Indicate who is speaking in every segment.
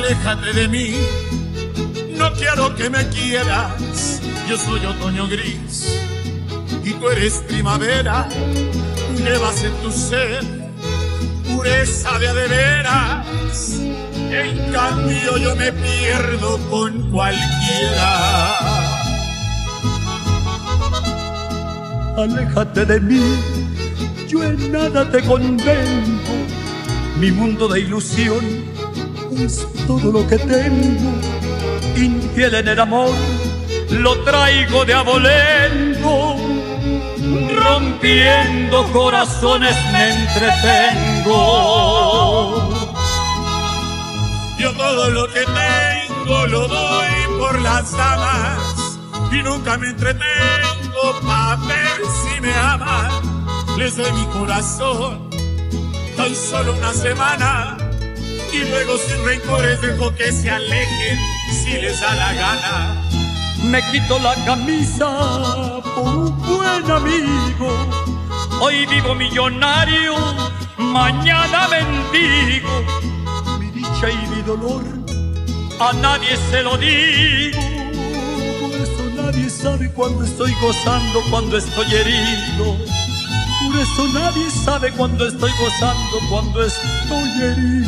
Speaker 1: Aléjate de mí, no quiero que me quieras. Yo soy otoño gris y tú eres primavera. Llevas en tu ser pureza de veras. En cambio yo me pierdo con cualquiera.
Speaker 2: Aléjate de mí, yo en nada te convengo. Mi mundo de ilusión es todo lo que tengo. Infiel en el amor, lo traigo de abolengo. Rompiendo corazones me entretengo.
Speaker 1: Yo todo lo que tengo lo doy por las damas y nunca me entretengo pa' ver si me aman. Les doy mi corazón tan solo una semana y luego sin rencores dejo que se alejen si les da la gana.
Speaker 2: Me quito la camisa por un buen amigo. Hoy vivo millonario, mañana mendigo. Mi dicha y mi dolor a nadie se lo digo. Por eso nadie sabe cuando estoy gozando, cuando estoy herido. Por eso nadie sabe cuando estoy gozando, cuando estoy herido.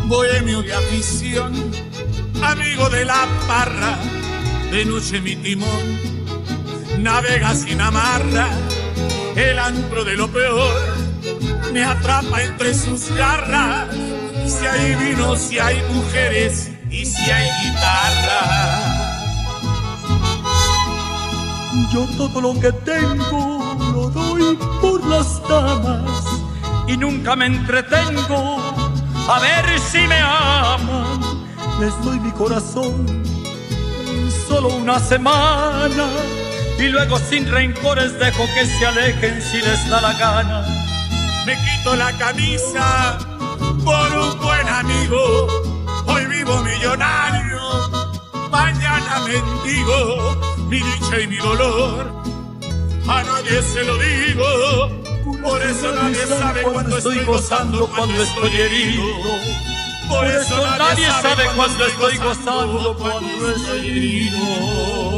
Speaker 1: Bohemio de afición, amigo de la parra, de noche mi timón navega sin amarra. El antro de lo peor me atrapa entre sus garras. Si hay vino, si hay mujeres y si hay guitarra.
Speaker 2: Yo todo lo que tengo lo doy por las damas y nunca me entretengo a ver si me aman. Les doy mi corazón solo una semana y luego sin rencores dejo que se alejen si les da la gana.
Speaker 1: Me quito la camisa por un buen amigo. Hoy vivo millonario, mañana mendigo. Mi dicha y mi dolor a nadie se lo digo. Por eso nadie sabe cuando estoy gozando, cuando estoy herido. Por eso nadie sabe cuando estoy gozando, cuando estoy herido.